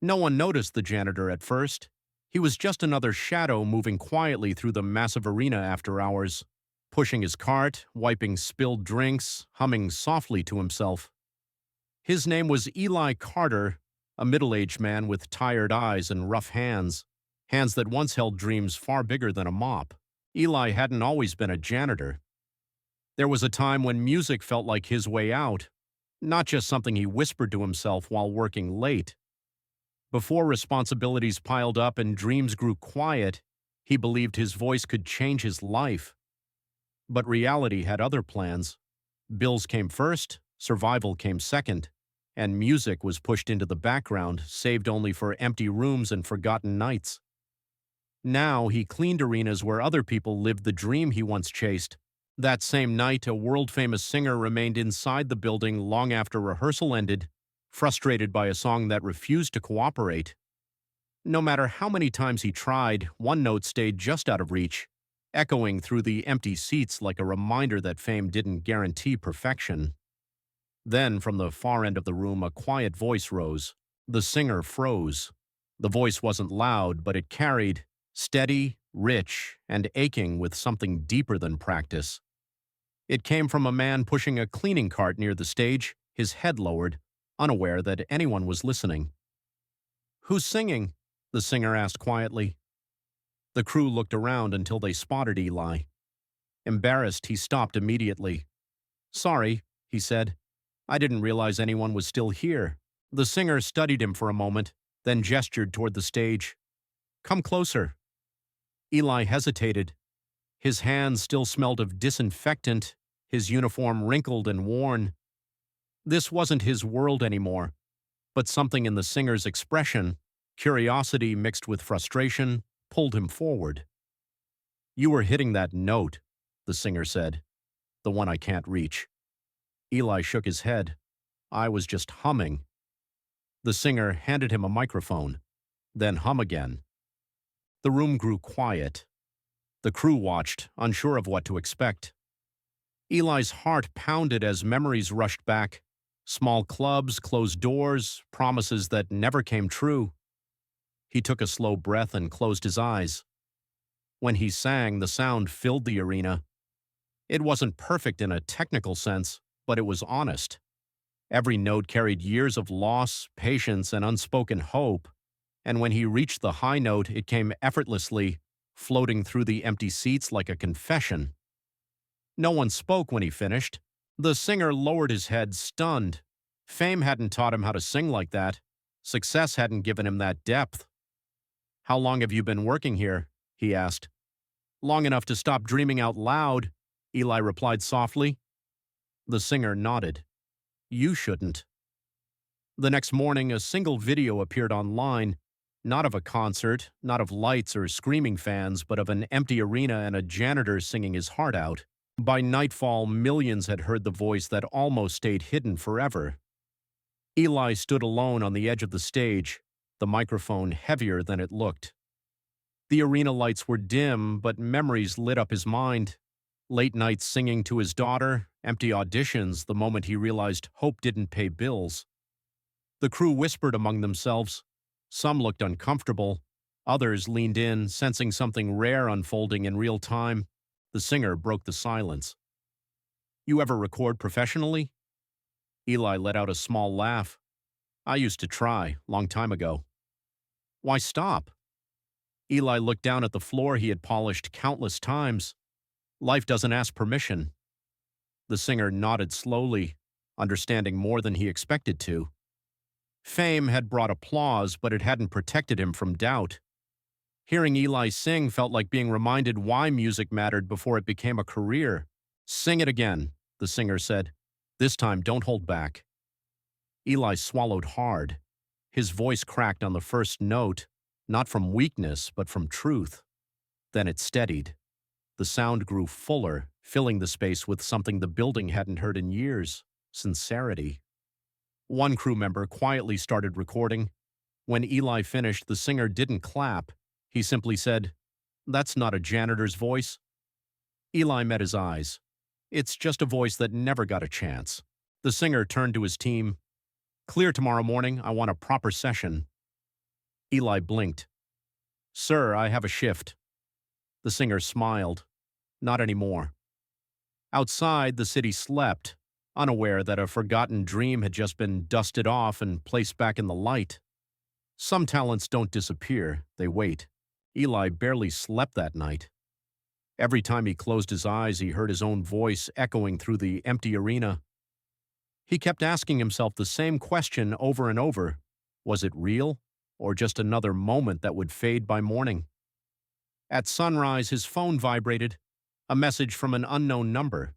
No one noticed the janitor at first. He was just another shadow moving quietly through the massive arena after hours, pushing his cart, wiping spilled drinks, humming softly to himself. His name was Eli Carter, a middle-aged man with tired eyes and rough hands, hands that once held dreams far bigger than a mop. Eli hadn't always been a janitor. There was a time when music felt like his way out, not just something he whispered to himself while working late. Before responsibilities piled up and dreams grew quiet, he believed his voice could change his life. But reality had other plans. Bills came first, survival came second, and music was pushed into the background, saved only for empty rooms and forgotten nights. Now he cleaned arenas where other people lived the dream he once chased. That same night, a world-famous singer remained inside the building long after rehearsal ended, frustrated by a song that refused to cooperate. No matter how many times he tried, one note stayed just out of reach, echoing through the empty seats like a reminder that fame didn't guarantee perfection. Then, from the far end of the room, a quiet voice rose. The singer froze. The voice wasn't loud, but it carried, steady, rich, and aching with something deeper than practice. It came from a man pushing a cleaning cart near the stage, his head lowered, unaware that anyone was listening. "Who's singing?" the singer asked quietly. The crew looked around until they spotted Eli. Embarrassed, he stopped immediately. "Sorry," he said. "I didn't realize anyone was still here." The singer studied him for a moment, then gestured toward the stage. "Come closer." Eli hesitated. His hands still smelled of disinfectant, his uniform wrinkled and worn. This wasn't his world anymore, but something in the singer's expression, curiosity mixed with frustration, pulled him forward. "You were hitting that note," the singer said. "The one I can't reach." Eli shook his head. "I was just humming." The singer handed him a microphone. "Then hum again." The room grew quiet. The crew watched, unsure of what to expect. Eli's heart pounded as memories rushed back. Small clubs, closed doors, promises that never came true. He took a slow breath and closed his eyes. When he sang, the sound filled the arena. It wasn't perfect in a technical sense, but it was honest. Every note carried years of loss, patience, and unspoken hope, and when he reached the high note, it came effortlessly, floating through the empty seats like a confession. No one spoke when he finished. The singer lowered his head, stunned. Fame hadn't taught him how to sing like that. Success hadn't given him that depth. "How long have you been working here?" he asked. "Long enough to stop dreaming out loud," Eli replied softly. The singer nodded. "You shouldn't." The next morning, a single video appeared online, not of a concert, not of lights or screaming fans, but of an empty arena and a janitor singing his heart out. By nightfall, millions had heard the voice that almost stayed hidden forever. Eli stood alone on the edge of the stage, the microphone heavier than it looked. The arena lights were dim, but memories lit up his mind. Late nights singing to his daughter, empty auditions the moment he realized hope didn't pay bills. The crew whispered among themselves. Some looked uncomfortable. Others leaned in, sensing something rare unfolding in real time. The singer broke the silence. "You ever record professionally?" Eli let out a small laugh. "I used to try, long time ago." "Why stop?" Eli looked down at the floor he had polished countless times. "Life doesn't ask permission." The singer nodded slowly, understanding more than he expected to. Fame had brought applause, but it hadn't protected him from doubt. Hearing Eli sing felt like being reminded why music mattered before it became a career. "Sing it again," the singer said. "This time, don't hold back." Eli swallowed hard. His voice cracked on the first note, not from weakness, but from truth. Then it steadied. The sound grew fuller, filling the space with something the building hadn't heard in years: sincerity. One crew member quietly started recording. When Eli finished, the singer didn't clap. He simply said, "That's not a janitor's voice." Eli met his eyes. "It's just a voice that never got a chance." The singer turned to his team. "Clear tomorrow morning. I want a proper session." Eli blinked. "Sir, I have a shift." The singer smiled. "Not anymore." Outside, the city slept, unaware that a forgotten dream had just been dusted off and placed back in the light. Some talents don't disappear, they wait. Eli barely slept that night. Every time he closed his eyes, he heard his own voice echoing through the empty arena. He kept asking himself the same question over and over. Was it real, or just another moment that would fade by morning? At sunrise, his phone vibrated. A message from an unknown number.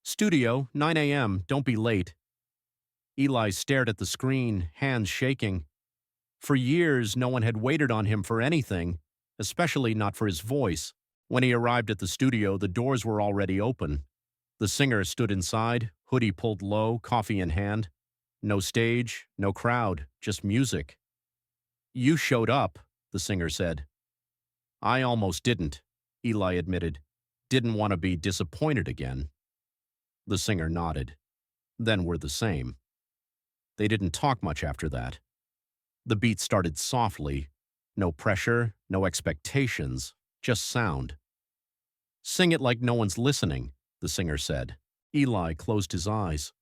"Studio, 9 a.m., don't be late." Eli stared at the screen, hands shaking. For years, no one had waited on him for anything, especially not for his voice. When he arrived at the studio, the doors were already open. The singer stood inside, hoodie pulled low, coffee in hand. No stage, no crowd, just music. "You showed up," the singer said. "I almost didn't," Eli admitted. "Didn't want to be disappointed again." The singer nodded. "Then we're the same." They didn't talk much after that. The beat started softly. No pressure, no expectations, just sound. "Sing it like no one's listening," the singer said. Eli closed his eyes.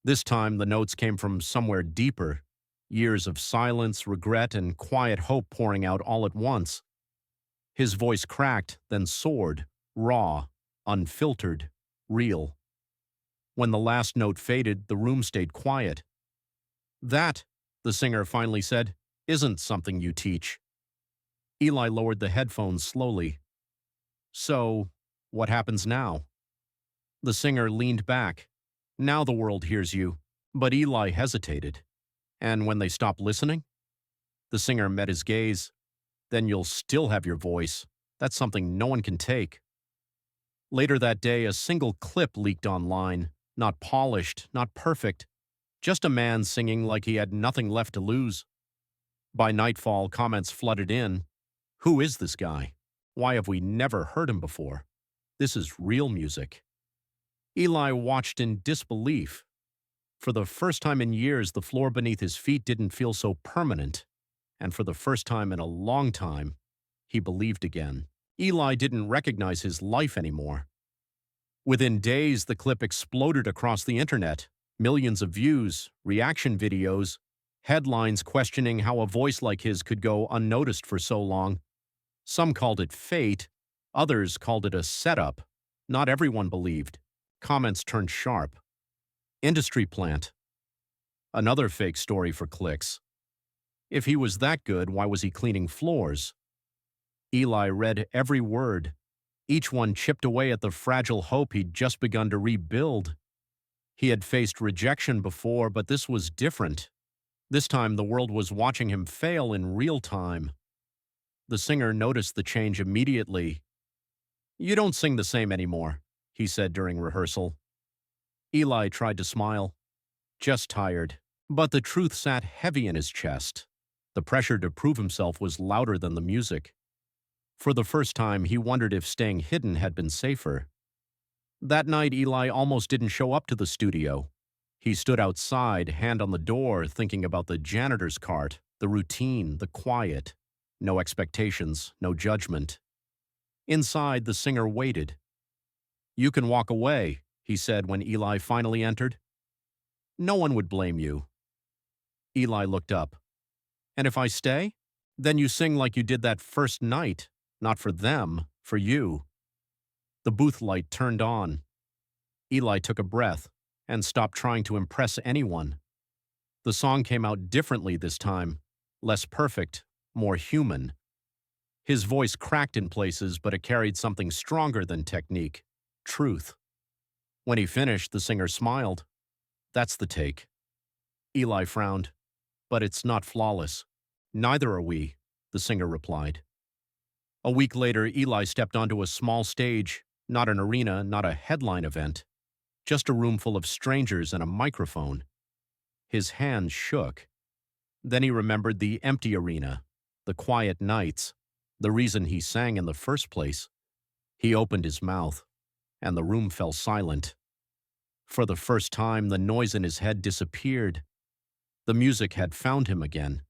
This time the notes came from somewhere deeper, years of silence, regret, and quiet hope pouring out all at once. His voice cracked, then soared, raw, unfiltered, real. When the last note faded, the room stayed quiet. "That," the singer finally said, "isn't something you teach." Eli lowered the headphones slowly. "So, what happens now?" The singer leaned back. "Now the world hears you." But Eli hesitated. "And when they stop listening?" The singer met his gaze. "Then you'll still have your voice. That's something no one can take." Later that day, a single clip leaked online. Not polished, not perfect. Just a man singing like he had nothing left to lose. By nightfall, comments flooded in. "Who is this guy? Why have we never heard him before? This is real music." Eli watched in disbelief. For the first time in years, the floor beneath his feet didn't feel so permanent. And for the first time in a long time, he believed again. Eli didn't recognize his life anymore. Within days, the clip exploded across the internet. Millions of views, reaction videos, headlines questioning how a voice like his could go unnoticed for so long. Some called it fate, others called it a setup. Not everyone believed. Comments turned sharp. Industry plant. Another fake story for clicks. If he was that good, why was he cleaning floors? Eli read every word. Each one chipped away at the fragile hope he'd just begun to rebuild. He had faced rejection before, but this was different. This time the world was watching him fail in real time. The singer noticed the change immediately. "You don't sing the same anymore," he said during rehearsal. Eli tried to smile. "Just tired." But the truth sat heavy in his chest. The pressure to prove himself was louder than the music. For the first time, he wondered if staying hidden had been safer. That night, Eli almost didn't show up to the studio. He stood outside, hand on the door, thinking about the janitor's cart, the routine, the quiet. No expectations, no judgment. Inside, the singer waited. "You can walk away," he said when Eli finally entered. "No one would blame you." Eli looked up. "And if I stay? Then you sing like you did that first night. Not for them, for you." The booth light turned on. Eli took a breath and stopped trying to impress anyone. The song came out differently this time, less perfect, more human. His voice cracked in places, but it carried something stronger than technique, truth. When he finished, the singer smiled. "That's the take." Eli frowned. "But it's not flawless." "Neither are we," the singer replied. A week later, Eli stepped onto a small stage, not an arena, not a headline event, just a room full of strangers and a microphone. His hands shook. Then he remembered the empty arena, the quiet nights, the reason he sang in the first place. He opened his mouth, and the room fell silent. For the first time, the noise in his head disappeared. The music had found him again.